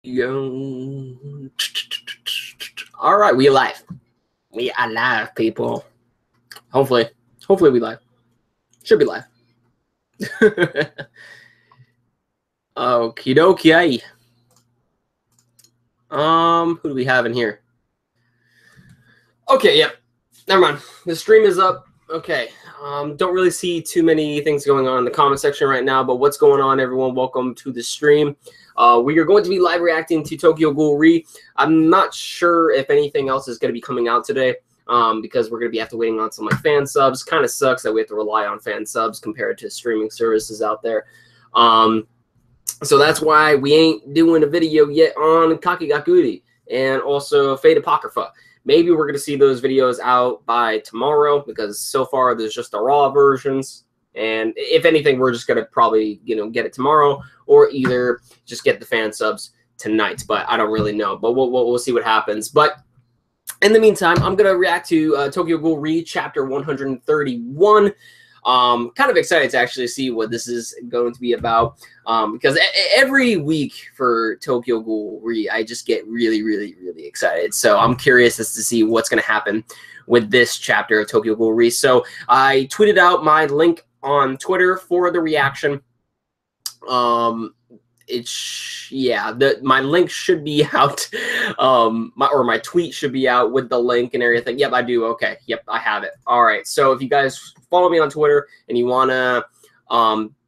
Yo. All right, we alive. We alive, people. Hopefully we live. Should be live. Okie dokie. Who do we have in here? Okay, yep. Never mind. The stream is up. Okay. Don't really see too many things going on in the comment section right now, but what's going on, everyone? Welcome to the stream. We are going to be live reacting to Tokyo Ghoul Re. I'm not sure if anything else is going to be coming out today, because we're going to be waiting on some like fan subs. Kind of sucks that we have to rely on fan subs compared to streaming services out there. So that's why we ain't doing a video yet on Kakegakuri and also Fate Apocrypha. Maybe we're going to see those videos out by tomorrow, because so far there's just the raw versions. And if anything, we're just going to probably, get it tomorrow, or either just get the fan subs tonight. But I don't really know. But we'll see what happens. But in the meantime, I'm going to react to Tokyo Ghoul Re Chapter 131. Kind of excited to actually see what this is going to be about, because every week for Tokyo Ghoul Re, I just get really, really, really excited. So I'm curious as to see what's going to happen with this chapter of Tokyo Ghoul Re. So I tweeted out my link on Twitter for the reaction. My link should be out. My tweet should be out with the link and everything. Yep, I do. Okay. Yep, I have it. All right. So if you guys follow me on Twitter and you want to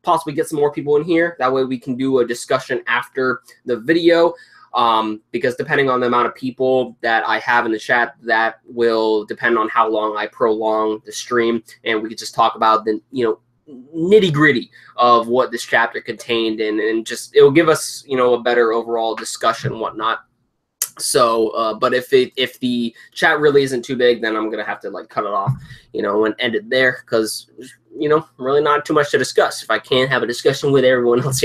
possibly get some more people in here, that way we can do a discussion after the video. Because depending on the amount of people that I have in the chat, that will depend on how long I prolong the stream, and we could just talk about the nitty-gritty of what this chapter contained, and just it'll give us a better overall discussion and whatnot. So but if the chat really isn't too big, then I'm gonna have to cut it off and end it there, because really not too much to discuss if I can't have a discussion with everyone else.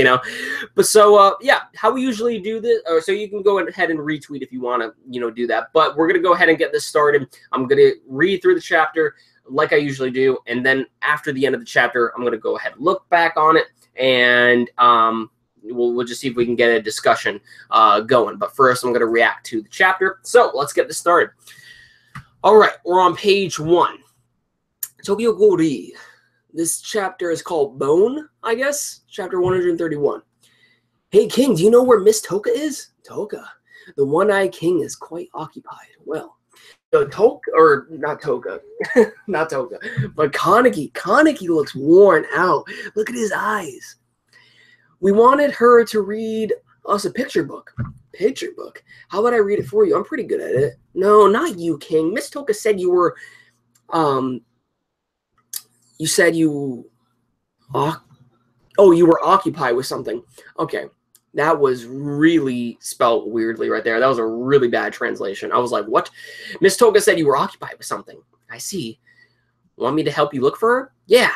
But so yeah, how we usually do this, so you can go ahead and retweet if you want to do that, but we're gonna go ahead and get this started. I'm gonna read through the chapter like I usually do, and then after the end of the chapter, I'm going to go ahead and look back on it, and we'll just see if we can get a discussion going. But first, I'm going to react to the chapter. So let's get this started. All right, we're on page 1. Tokyo Ghoul Re. This chapter is called Bone, I guess. Chapter 131. Hey, King, do you know where Miss Toka is? Toka. The one-eyed king is quite occupied. Well, not Toka, but Kaneki looks worn out. Look at his eyes. We wanted her to read us a picture book. Picture book? How about I read it for you? I'm pretty good at it. No, not you, King. Miss Toka said you were, you said you, you were occupied with something. Okay. That was really spelled weirdly right there. That was a really bad translation. I was like, what? Miss Toka said you were occupied with something. I see. Want me to help you look for her? Yeah.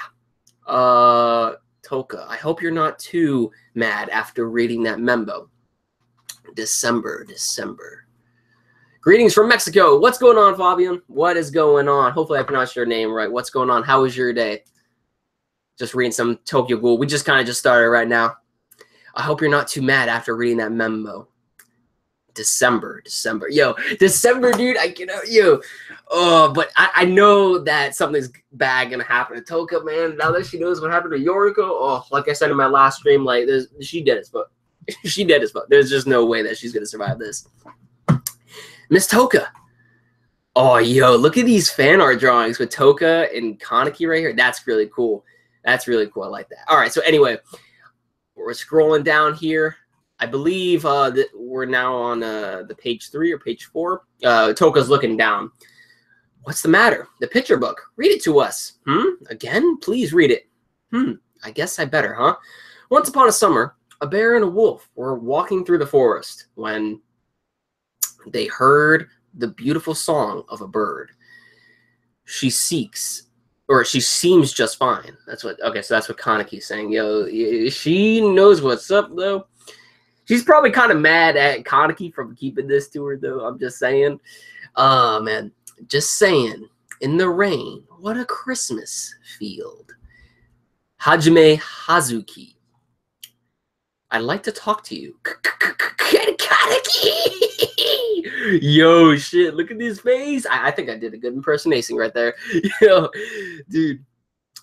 Toka, I hope you're not too mad after reading that memo. December. Greetings from Mexico. What's going on, Fabian? What is going on? Hopefully I pronounced your name right. What's going on? How was your day? Just reading some Tokyo Ghoul. We just kind of started right now. I hope you're not too mad after reading that memo. December. Yo, December, dude. But I know that something's bad gonna happen to Toka, man. Now that she knows what happened to Yoriko, like I said in my last stream, she dead as fuck. She dead as fuck. There's just no way that she's gonna survive this. Miss Toka. Oh, yo, look at these fan art drawings with Toka and Kaneki right here. That's really cool. That's really cool. I like that. All right, so anyway, we're scrolling down here. I believe we're now on the page 3 or page 4. Toka's looking down. What's the matter? The picture book. Read it to us. Again? Please read it. I guess I better, huh? Once upon a summer, a bear and a wolf were walking through the forest when they heard the beautiful song of a bird. She seems just fine. So that's what Kaneki's saying. Yo, she knows what's up, though. She's probably kind of mad at Kaneki for keeping this to her, though. I'm just saying. Man, just saying. In the rain, what a Christmas field. Hajime Hazuki. I'd like to talk to you. Kaneki! Yo, shit, look at this face. I think I did a good impersonation right there. Yo, dude.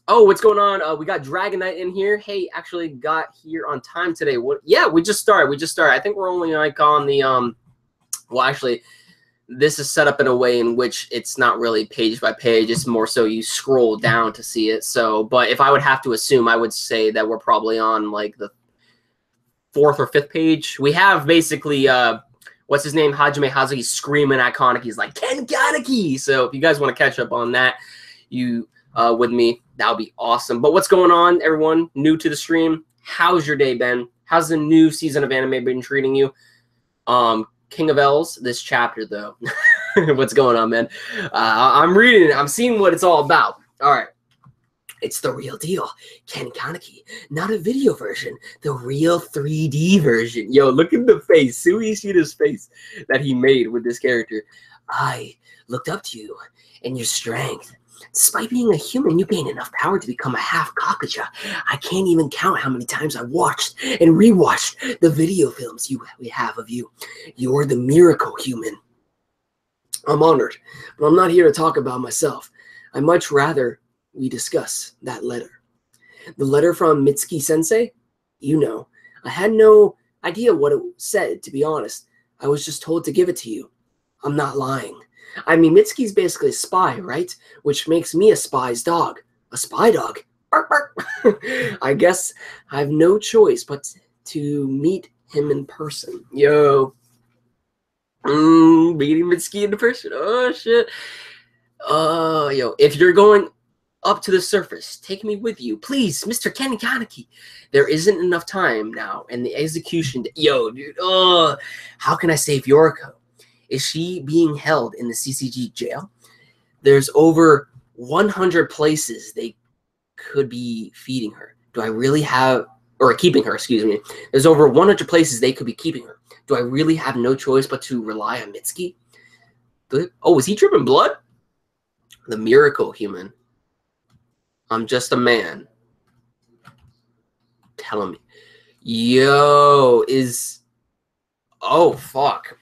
Oh, what's going on? We got Dragon Knight in here. Hey, actually got here on time today. What? Yeah, we just started. I think we're only like on the well, actually, this is set up in a way in which it's not really page by page. It's more so you scroll down to see it. So, but if I would have to assume, I would say that we're probably on like the 4th or 5th page. We have basically what's his name? Hajime Hazuki screaming at Kaneki. He's like, Kaneki! So if you guys want to catch up on that, you with me, that would be awesome. But what's going on, everyone new to the stream? How's your day been? How's the new season of anime been treating you? King of L's, this chapter, though. What's going on, man? I'm reading it. I'm seeing what it's all about. All right. It's the real deal. Kaneki, not a video version, the real 3D version. Yo, look at the face. Sui Ishita's face that he made with this character. I looked up to you and your strength. Despite being a human, you gain enough power to become a half Kakaja. I can't even count how many times I watched and rewatched the video films we have of you. You're the miracle human. I'm honored, but I'm not here to talk about myself. I'd much rather we discuss that letter. The letter from Mitsuki-sensei? You know, I had no idea what it said, to be honest. I was just told to give it to you. I'm not lying. I mean, Mitsuki's basically a spy, right? Which makes me a spy's dog. A spy dog? Bark, bark. I guess I have no choice but to meet him in person. Yo. Meeting Mitsuki in person. Oh, shit. Yo, if you're going up to the surface, take me with you. Please, Mr. Kaneki. There isn't enough time now, and the execution... Yo, dude. How can I save Yoriko? Is she being held in the CCG jail? There's over 100 places they could be feeding her. Do I really have... Or keeping her, excuse me. There's over 100 places they could be keeping her. Do I really have no choice but to rely on Mitsuki? Oh, is he dripping blood? The miracle human. I'm just a man. Tell me. Yo, is... Oh, fuck.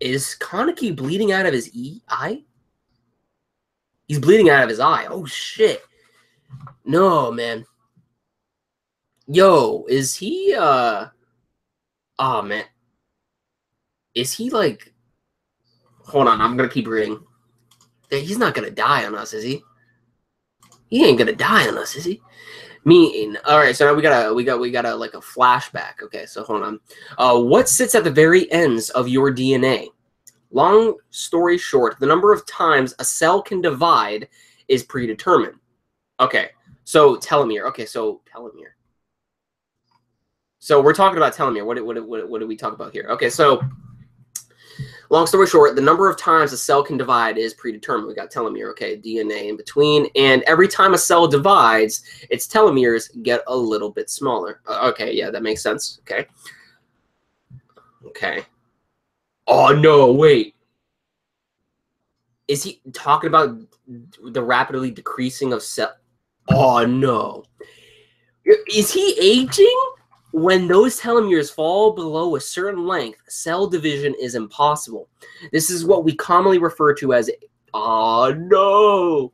Is Kaneki bleeding out of his eye? He's bleeding out of his eye. Oh, shit. No, man. Yo, is he, Oh, man. Is he, like... Hold on, I'm gonna keep reading. He's not gonna die on us, is he? He ain't gonna die on us, is he? All right, so now we got a like a flashback. Okay, so hold on. What sits at the very ends of your DNA? Long story short, the number of times a cell can divide is predetermined. Okay, so telomere. Okay, so telomere. So we're talking about telomere. What do we talk about here? Okay, so long story short, the number of times a cell can divide is predetermined. We got telomere, okay, DNA in between. And every time a cell divides, its telomeres get a little bit smaller. Okay, yeah, that makes sense. Okay. Okay. Oh, no, wait. Is he talking about the rapidly decreasing of cell? Oh, no. Is he aging? When those telomeres fall below a certain length, cell division is impossible. This is what we commonly refer to as, oh no.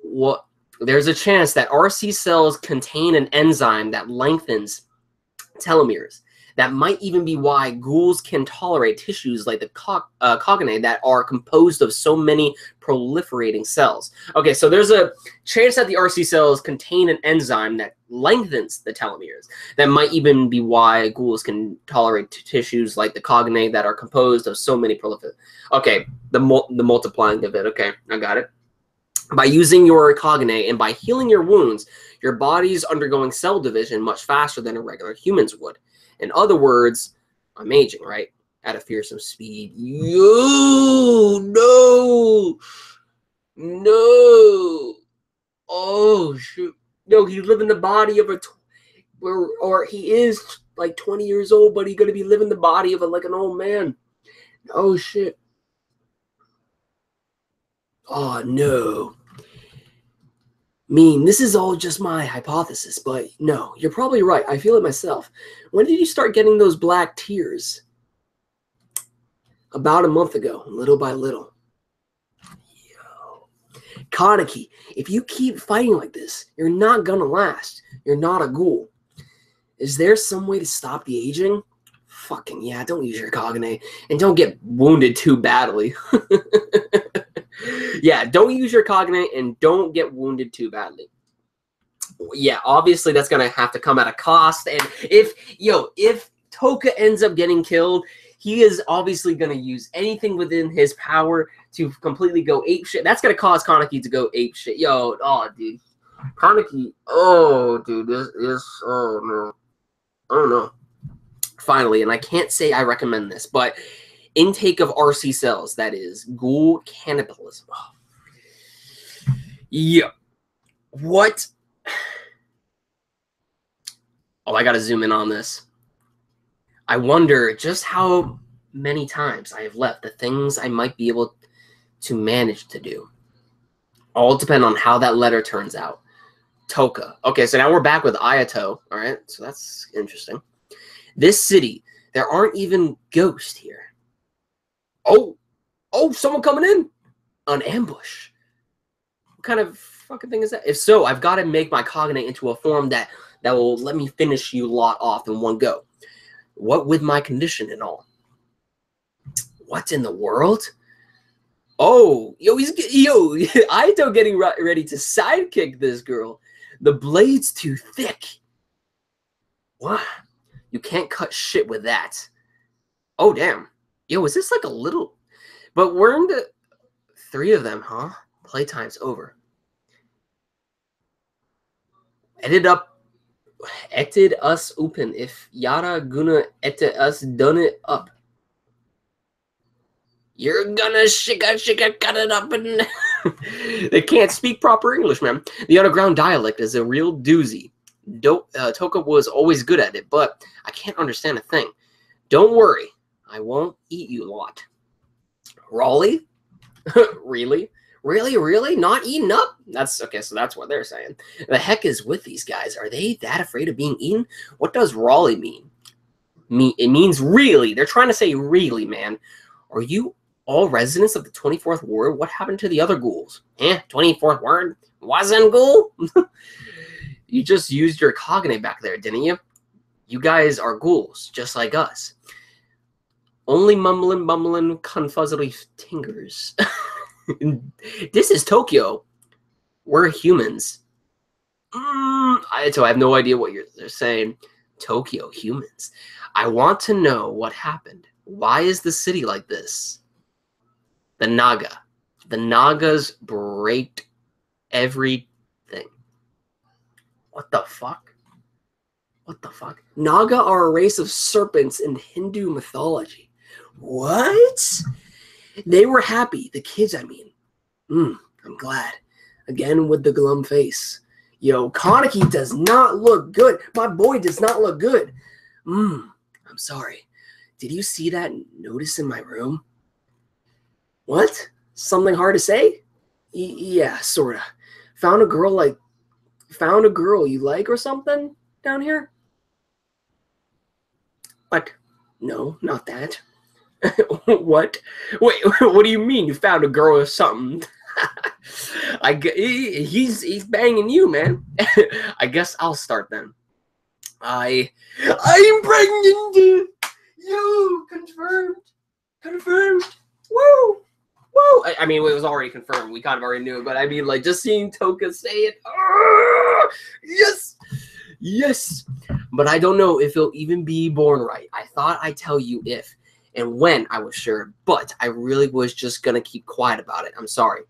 What? There's a chance that RC cells contain an enzyme that lengthens telomeres. That might even be why ghouls can tolerate tissues like the cognae that are composed of so many proliferating cells. Okay, so there's a chance that the RC cells contain an enzyme that lengthens the telomeres. That might even be why ghouls can tolerate tissues like the cognae that are composed of so many proliferating. Okay, the multiplying of it. Okay, I got it. By using your cognae and by healing your wounds, your body's undergoing cell division much faster than a regular human's would. In other words, I'm aging, right? At a fearsome speed. Yo, no. No. Oh, shoot. No, he's living the body of a... Or he is like 20 years old, but he's going to be living the body of like an old man. Oh, shit. Oh, no. This is all just my hypothesis, but no, you're probably right. I feel it myself. When did you start getting those black tears? About a month ago, little by little. Yo. Kaneki, if you keep fighting like this, you're not gonna last. You're not a ghoul. Is there some way to stop the aging? Fucking yeah, don't use your Kagane. And don't get wounded too badly. Yeah, don't use your Kagane and don't get wounded too badly. Yeah, obviously that's going to have to come at a cost. And if Toka ends up getting killed, he is obviously going to use anything within his power to completely go apeshit. That's going to cause Kaneki to go apeshit. Yo, oh, dude. Kaneki, oh, dude, this is, oh, no. Oh, no. Finally, and I can't say I recommend this, but intake of RC cells, that is, ghoul cannibalism. Oh. Yeah. What? Oh, I gotta zoom in on this. I wonder just how many times I have left the things I might be able to manage to do. All depend on how that letter turns out. Toka. Okay, so now we're back with Ayato. All right, so that's interesting. This city, there aren't even ghosts here. Oh, someone coming in. An ambush. What kind of fucking thing is that? If so, I've got to make my Kagane into a form that will let me finish you lot off in one go. What with my condition and all. What in the world? Oh, Aito getting ready to sidekick this girl. The blade's too thick. What? You can't cut shit with that. Oh, damn. Yo, is this like a little... But we're in the... 3 of them, huh? Playtime's over. Eted us open. If Yara gonna ete us done it up. You're gonna shika cut it up and... They can't speak proper English, man. The underground dialect is a real doozy. Toka was always good at it, but I can't understand a thing. Don't worry. I won't eat you lot. Raleigh? Really? Really? Not eaten up? That's okay, so that's what they're saying. The heck is with these guys? Are they that afraid of being eaten? What does Raleigh mean? It means really. They're trying to say really, man. Are you all residents of the 24th ward? What happened to the other ghouls? 24th ward? Wasn't ghoul? You just used your Kagane back there, didn't you? You guys are ghouls, just like us. Only mumbling, confuzzly tingers. This is Tokyo. We're humans. I have no idea what they're saying. Tokyo humans. I want to know what happened. Why is the city like this? The Naga. The Nagas break everything. What the fuck? What the fuck? Naga are a race of serpents in Hindu mythology. What? They were happy. The kids, I mean. I'm glad. Again with the glum face. Yo, Kaneki does not look good. My boy does not look good. I'm sorry. Did you see that notice in my room? What? Something hard to say? Yeah, sorta. Found a girl you like or something down here? What? No, not that. What? Wait, what do you mean you found a girl or something? He's banging you, man. I guess I'll start then. I'm pregnant. You confirmed. Woo. I mean, it was already confirmed. We kind of already knew it, but I mean, like, just seeing Toka say it. Yes. But I don't know if he'll even be born right. I thought I'd tell you if and when I was sure, but I really was just gonna keep quiet about it. I'm sorry.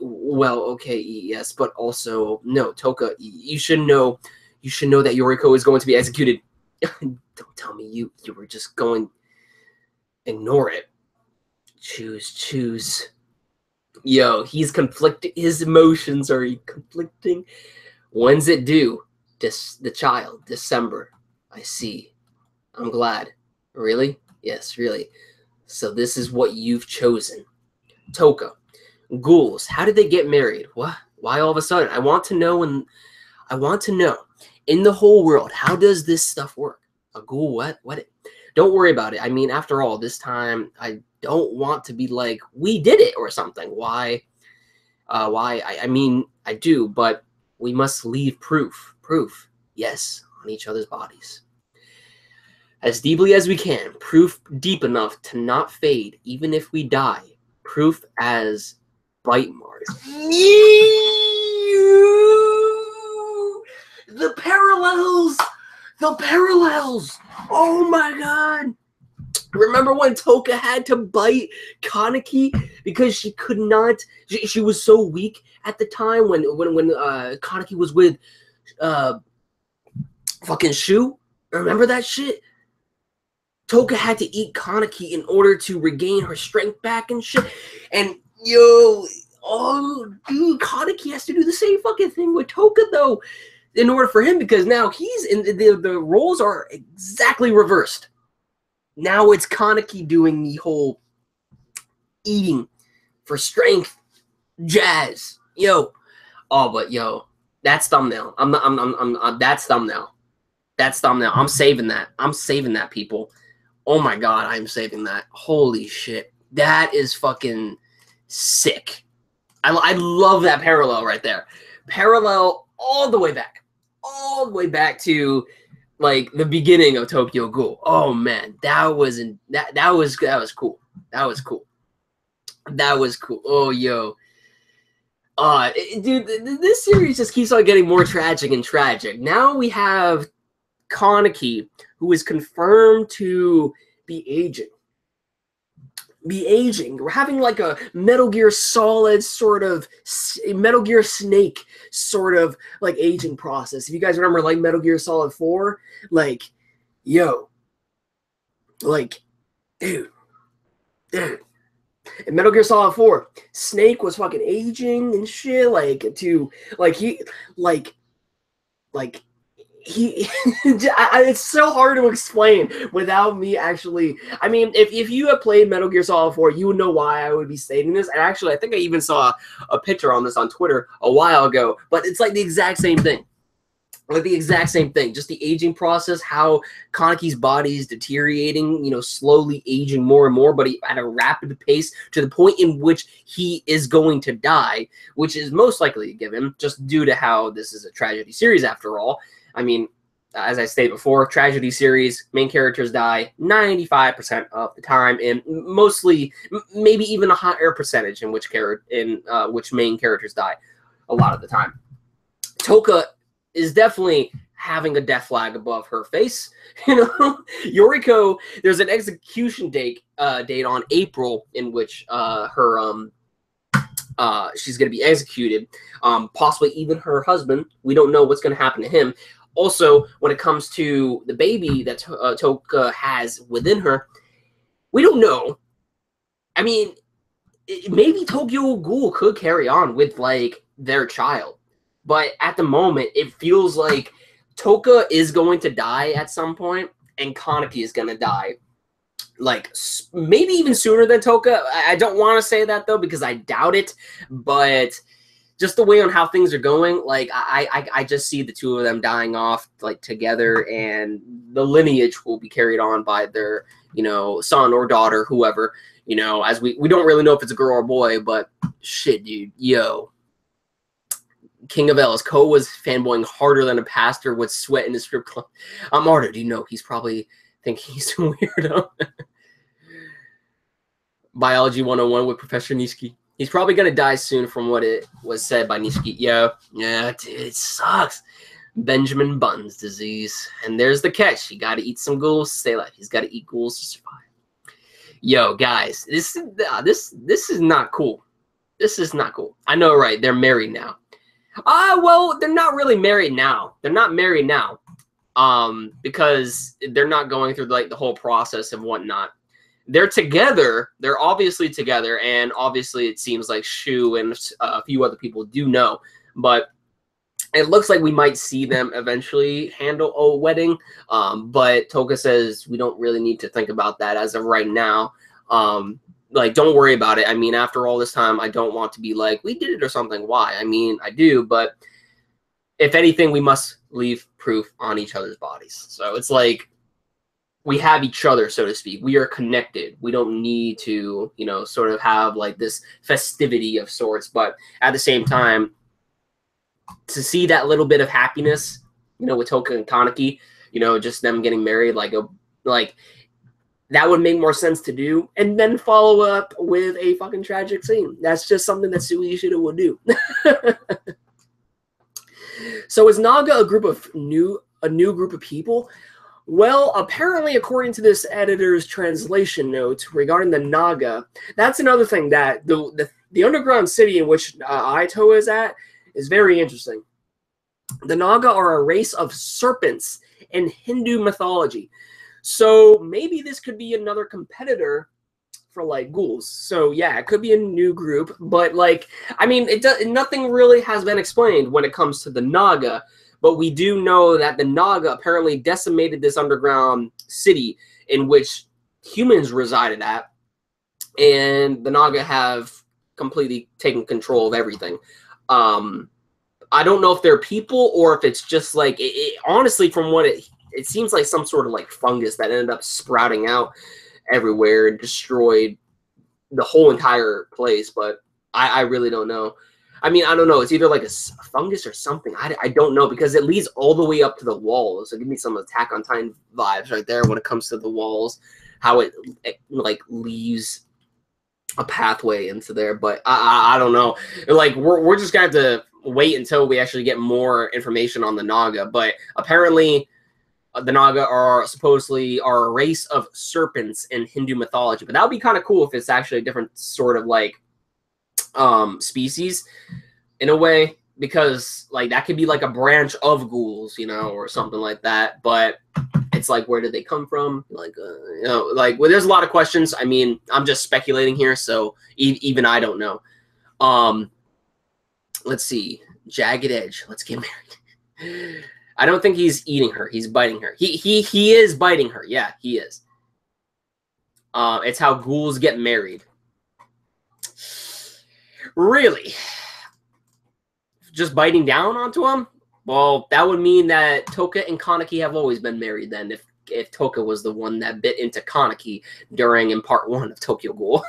Well, okay, yes, but also no, Toka. You should know that Yoriko is going to be executed. Don't tell me you were just going. Ignore it. Choose. Yo, he's conflicted. His emotions are conflicting. When's it due? The child, December. I see. I'm glad. Really? Yes, really. So this is what you've chosen. Toka. Ghouls. How did they get married? What? Why all of a sudden? I want to know in the whole world, how does this stuff work? A ghoul? What? Don't worry about it. I mean, after all, this time I don't want to be like, we did it or something. Why? I mean, I do, but we must leave proof. Proof, yes, on each other's bodies. As deeply as we can. Proof deep enough to not fade, even if we die. Proof as bite marks. The parallels! The parallels! Oh my god! Remember when Toka had to bite Kaneki because she could not? She was so weak at the time when Kaneki was with fucking Shu. Remember that shit? Toka had to eat Kaneki in order to regain her strength back and shit. And yo, oh dude, Kaneki has to do the same fucking thing with Toka though, in order for him, because now he's in the roles are exactly reversed. Now it's Kaneki doing the whole eating for strength jazz. Yo. Oh, but yo, that's thumbnail. That's thumbnail. That's thumbnail. I'm saving that. I'm saving that, people. Oh my god, I'm saving that. Holy shit. That is fucking sick. I love that parallel right there. Parallel all the way back. All the way back to like the beginning of Tokyo Ghoul. Oh man, that was cool. That was cool. That was cool. Oh yo. Dude, this series just keeps on getting more tragic and tragic. Now we have Kaneki, who is confirmed to be aging. We're having like a Metal Gear Solid sort of Metal Gear Snake sort of like aging process. If you guys remember like Metal Gear Solid 4, like, yo, like, dude. In Metal Gear Solid 4, Snake was fucking aging and shit, like, to, like, he, it's so hard to explain without me actually. I mean, if you have played Metal Gear Solid 4, you would know why I would be stating this. And actually, I think I even saw a picture on this on Twitter a while ago. But it's like the exact same thing. Like the exact same thing. Just the aging process, how Kaneki's body is deteriorating, you know, slowly aging more and more, but at a rapid pace to the point in which he is going to die, which is most likely a given, just due to how this is a tragedy series after all. I mean, as I stated before, tragedy series, main characters die 95% of the time, and mostly, maybe even a higher percentage in which main characters die a lot of the time. Toka is definitely having a death flag above her face. You know, Yoriko, there's an execution date on April in which she's going to be executed. Possibly even her husband. We don't know what's going to happen to him. Also, when it comes to the baby that Toka has within her, we don't know. I mean, maybe Tokyo Ghoul could carry on with, like, their child. But at the moment, it feels like Toka is going to die at some point, and Kaneki is going to die. Like, maybe even sooner than Toka. I don't want to say that, though, because I doubt it. But just the way on how things are going, like, I just see the two of them dying off, like, together, and the lineage will be carried on by their, you know, son or daughter, whoever, you know, as we don't really know if it's a girl or a boy, but shit, dude, yo. King of L's, Ko was fanboying harder than a pastor would sweat in his strip club. Marta, do you know he's probably thinking he's a weirdo? Biology 101 with Professor Nishiki. He's probably going to die soon from what it was said by Nishiki. Yeah, dude, it sucks. Benjamin Button's disease. And there's the catch. You got to eat some ghouls to stay alive. He's got to eat ghouls to survive. Yo, guys, this is not cool. This is not cool. I know, right? They're married now. Well, they're not really married now. They're not married now. Because they're not going through like the whole process and whatnot. They're together. They're obviously together, and obviously it seems like Shu and a few other people do know. But it looks like we might see them eventually handle a wedding. But Toka says we don't really need to think about that as of right now. Like, don't worry about it. I mean, after all this time, I don't want to be like, we did it or something. Why? I mean, I do, but if anything, we must leave proof on each other's bodies. So it's like, we have each other, so to speak. We are connected. We don't need to, you know, sort of have like this festivity of sorts. But at the same time, to see that little bit of happiness, you know, with Toka and Kaneki, you know, just them getting married, like that would make more sense to do, and then follow up with a fucking tragic scene. That's just something that Sui Ishida would do. So is Naga a new group of people? Well, apparently, according to this editor's translation note regarding the Naga, that's another thing, that the underground city in which Aito is at is very interesting. The Naga are a race of serpents in Hindu mythology. So maybe this could be another competitor for like ghouls. So yeah, it could be a new group, but like, I mean, nothing really has been explained when it comes to the Naga, but we do know that the Naga apparently decimated this underground city in which humans resided at, and the Naga have completely taken control of everything. I don't know if they're people or if it's just like, honestly, from what it seems like some sort of like fungus that ended up sprouting out everywhere and destroyed the whole entire place. But I really don't know. I mean, I don't know. It's either like a fungus or something. I don't know, because it leads all the way up to the walls. So give me some Attack on Titan vibes right there when it comes to the walls, how it like leaves a pathway into there. But I don't know. Like we're just gonna have to wait until we actually get more information on the Naga. But apparently the Naga are supposedly a race of serpents in Hindu mythology. But that would be kind of cool if it's actually a different sort of like species in a way, because like that could be like a branch of ghouls, you know, or something like that. But it's like, where did they come from? Like, you know, like, well, there's a lot of questions. I mean, I'm just speculating here, so even I don't know. Let's see. Jagged Edge. Let's get married. I don't think he's eating her. He's biting her. He is biting her. Yeah, he is. It's how ghouls get married. Really? Just biting down onto him? Well, that would mean that Toka and Kaneki have always been married then, if Toka was the one that bit into Kaneki in part 1 of Tokyo Ghoul.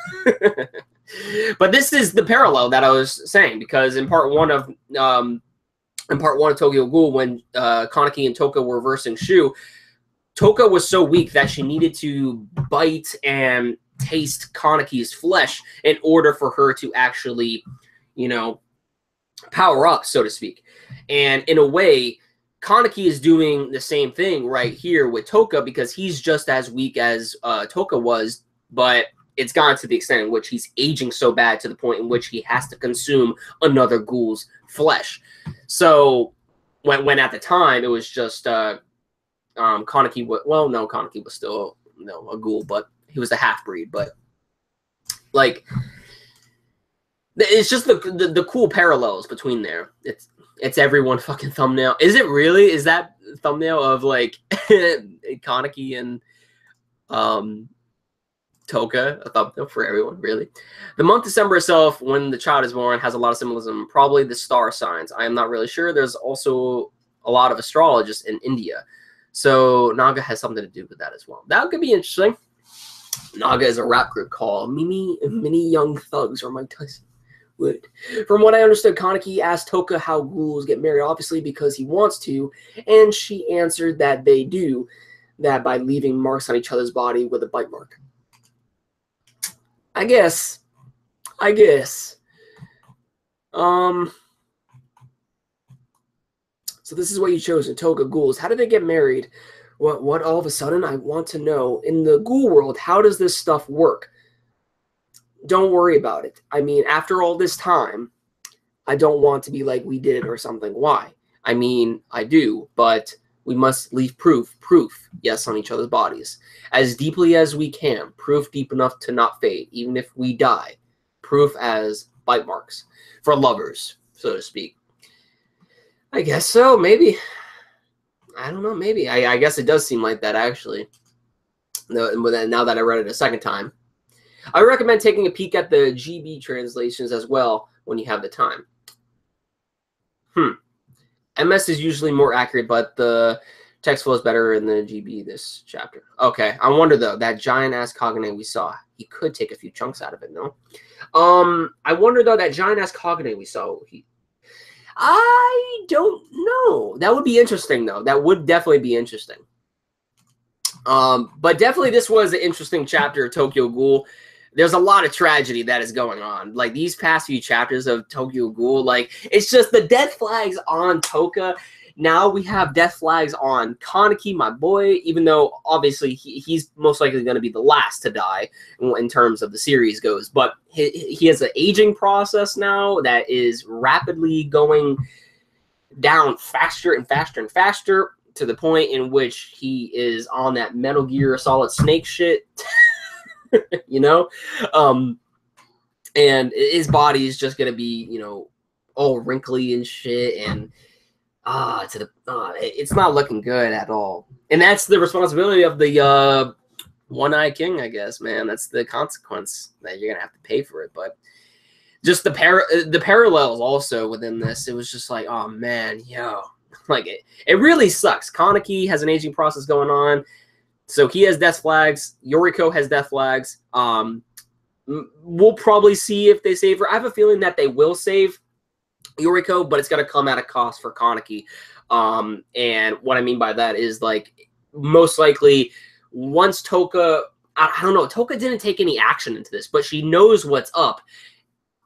But this is the parallel that I was saying, because in part 1 of Tokyo Ghoul, when Kaneki and Toka were versing Shu, Toka was so weak that she needed to bite and taste Kaneki's flesh in order for her to actually, you know, power up, so to speak. And in a way, Kaneki is doing the same thing right here with Toka, because he's just as weak as Toka was, but it's gone to the extent in which he's aging so bad to the point in which he has to consume another ghoul's flesh. So when at the time it was just Kaneki, Kaneki was still a ghoul, but he was a half-breed. But like, it's just the cool parallels between there. It's everyone fucking thumbnail. Is it really? Is that thumbnail of like Kaneki and Toka a thumbnail for everyone? Really? The month December itself, when the child is born, has a lot of symbolism. Probably the star signs. I am not really sure. There's also a lot of astrologists in India, so Naga has something to do with that as well. That could be interesting. Naga is a rap group called Mini Young Thugs, or Mike Tyson would. From what I understood, Kaneki asked Toka how ghouls get married, obviously because he wants to, and she answered that they do that by leaving marks on each other's body with a bite mark. I guess. So this is what you chose in Toka Ghouls. How did they get married? What all of a sudden? I want to know. In the ghoul world, how does this stuff work? Don't worry about it. I mean, after all this time, I don't want to be like we did or something. Why? I mean, I do, but we must leave proof, yes, on each other's bodies. As deeply as we can, proof deep enough to not fade, even if we die. Proof as bite marks. For lovers, so to speak. I guess so, maybe. I don't know, maybe. I guess it does seem like that, actually. Now that I read it a second time. I recommend taking a peek at the GB translations as well when you have the time. MS is usually more accurate, but the Text flow is better in the GB this chapter. Okay, I wonder though, that giant ass Kagane we saw, he could take a few chunks out of it, no? I wonder though, that giant ass Kagane we saw, I don't know. That would be interesting though. That would definitely be interesting. But definitely this was an interesting chapter of Tokyo Ghoul. There's a lot of tragedy that is going on. Like these past few chapters of Tokyo Ghoul, like it's just the death flags on Toka. Now we have death flags on Kaneki, my boy, even though obviously he's most likely going to be the last to die in terms of the series goes. But he has an aging process now that is rapidly going down faster and faster and faster to the point in which he is on that Metal Gear Solid Snake shit, you know? And his body is just going to be, you know, all wrinkly and shit, and it's not looking good at all. And that's the responsibility of the One-Eye King, I guess, man. That's the consequence that you're gonna have to pay for it. But just the parallels also within this, it was just like, oh man, yo, like it really sucks. Kaneki has an aging process going on, so he has death flags. Yoriko has death flags. We'll probably see if they save her. I have a feeling that they will save Yoriko, but it's going to come at a cost for Kaneki. And what I mean by that is, like, most likely once Toka, I don't know, Toka didn't take any action into this, but she knows what's up.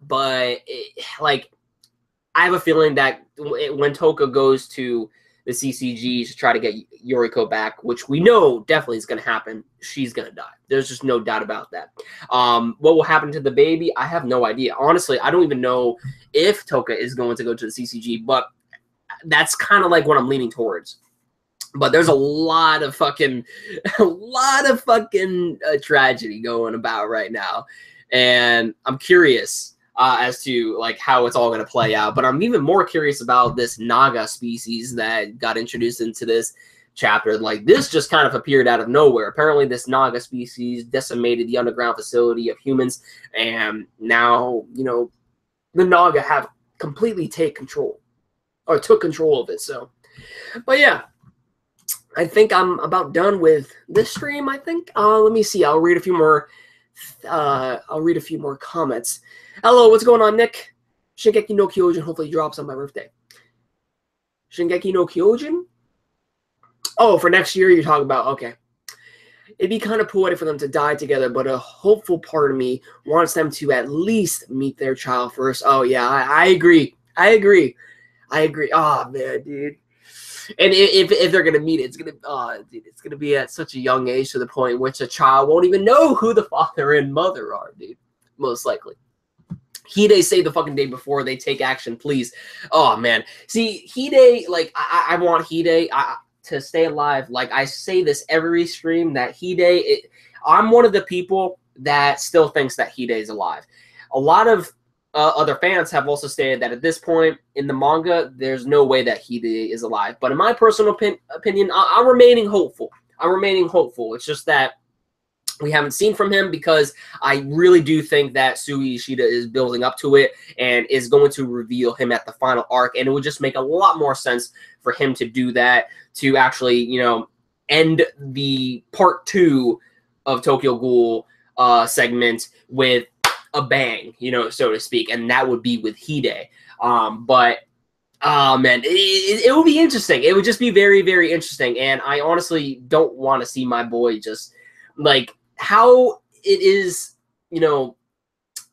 But like, I have a feeling that when Toka goes to the CCG to try to get Yoriko back, which we know definitely is going to happen, she's going to die. There's just no doubt about that. What will happen to the baby? I have no idea. Honestly, I don't even know if Toka is going to go to the CCG, but that's kind of like what I'm leaning towards. But there's a lot of fucking tragedy going about right now. And I'm curious as to like how it's all going to play out. But I'm even more curious about this Naga species that got introduced into this chapter. Like, this just kind of appeared out of nowhere. Apparently this Naga species decimated the underground facility of humans, and now, you know, the Naga have completely took control of it. So, but yeah, I think I'm about done with this stream. I think let me see, I'll read a few more comments. Hello, what's going on, Nick? Shingeki no Kyojin hopefully drops on my birthday. Shingeki no Kyojin? Oh, for next year you're talking about, okay. It'd be kind of poetic for them to die together, but a hopeful part of me wants them to at least meet their child first. Oh yeah, I agree. I agree. Oh man, dude. And if they're gonna meet it, it's gonna be at such a young age to the point in which a child won't even know who the father and mother are, dude. Most likely. Hide say the fucking day before they take action, please. Oh man, see, Hide, like I want Hide to stay alive. Like I say this every stream, that Hide. I'm one of the people that still thinks that Hide is alive. A lot of other fans have also stated that at this point in the manga, there's no way that Hide is alive. But in my personal opinion, I'm remaining hopeful. It's just that we haven't seen from him, because I really do think that Sui Ishida is building up to it and is going to reveal him at the final arc. And it would just make a lot more sense for him to do that, to actually, you know, end the part 2 of Tokyo Ghoul segment with a bang, you know, so to speak. And that would be with Hide. But man, it would be interesting. It would just be very, very interesting. And I honestly don't want to see my boy just, like, how it is, you know,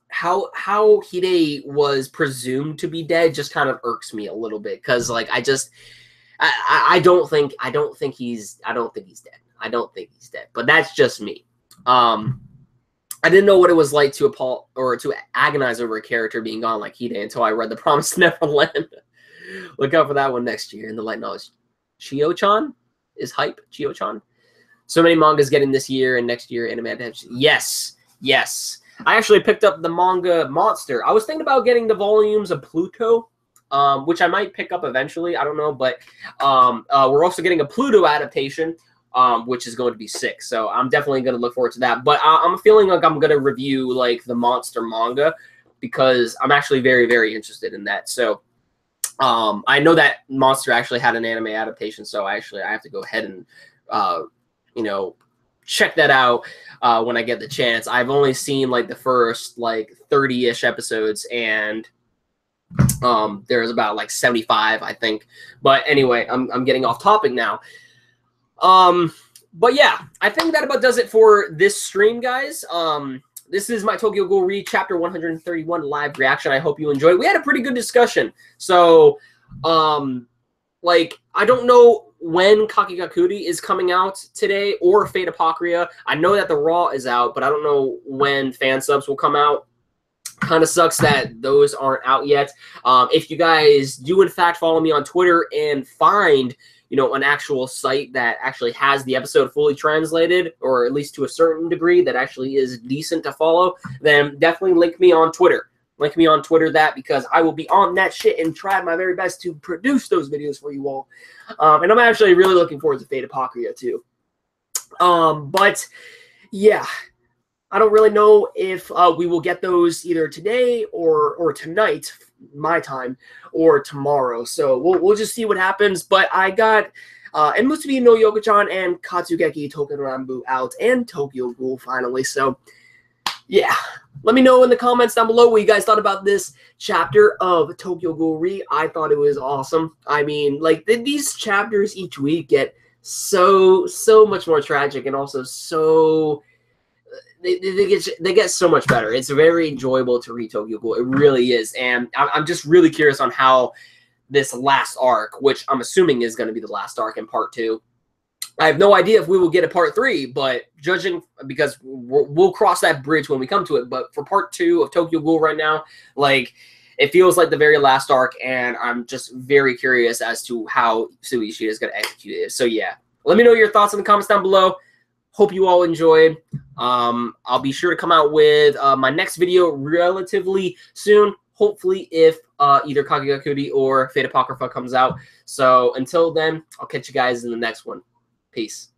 how Hide was presumed to be dead just kind of irks me a little bit, because like I don't think he's dead. But that's just me. I didn't know what it was like to agonize over a character being gone like Hide until I read The Promised Neverland. Look out for that one next year in the light knowledge. Chio-chan is hype. Chio-chan. So many mangas getting this year and next year anime adaptation. Yes. I actually picked up the manga Monster. I was thinking about getting the volumes of Pluto, which I might pick up eventually. I don't know, but we're also getting a Pluto adaptation, which is going to be sick. So I'm definitely going to look forward to that. But I'm feeling like I'm going to review like the Monster manga, because I'm actually very, very interested in that. So I know that Monster actually had an anime adaptation, so I have to go ahead and you know, check that out when I get the chance. I've only seen like the first like 30-ish episodes, and there's about like 75, I think. But anyway, I'm getting off topic now. But yeah, I think that about does it for this stream, guys. This is my Tokyo Ghoul Read Chapter 131 live reaction. I hope you enjoyed. We had a pretty good discussion. So, like, I don't know when Kakigakuri is coming out today or Fate Apocrypha. I know that the Raw is out, but I don't know when fan subs will come out. Kind of sucks that those aren't out yet. If you guys do in fact follow me on Twitter and find, you know, an actual site that actually has the episode fully translated, or at least to a certain degree that actually is decent to follow, then definitely link me on Twitter. Link me on Twitter because I will be on that shit and try my very best to produce those videos for you all. And I'm actually really looking forward to Fate Apocrypha too. But yeah, I don't really know if we will get those either today or tonight, my time, or tomorrow. So we'll just see what happens. But I got and Musubi no Yoko-chan and Katsugeki Tokenrambu out, and Tokyo Ghoul finally. So yeah, let me know in the comments down below what you guys thought about this chapter of Tokyo Ghoul Re. I thought it was awesome. I mean, like, these chapters each week get so much more tragic, and also so they get so much better. It's very enjoyable to read Tokyo Ghoul. It really is. And I'm just really curious on how this last arc, which I'm assuming is going to be the last arc in part 2. I have no idea if we will get a part 3, but judging, because we'll cross that bridge when we come to it. But for part 2 of Tokyo Ghoul right now, like, it feels like the very last arc, and I'm just very curious as to how Suishida is going to execute it. So yeah, let me know your thoughts in the comments down below. Hope you all enjoyed. I'll be sure to come out with my next video relatively soon. Hopefully, if either Kakigakuri or Fate Apocrypha comes out. So until then, I'll catch you guys in the next one. Peace.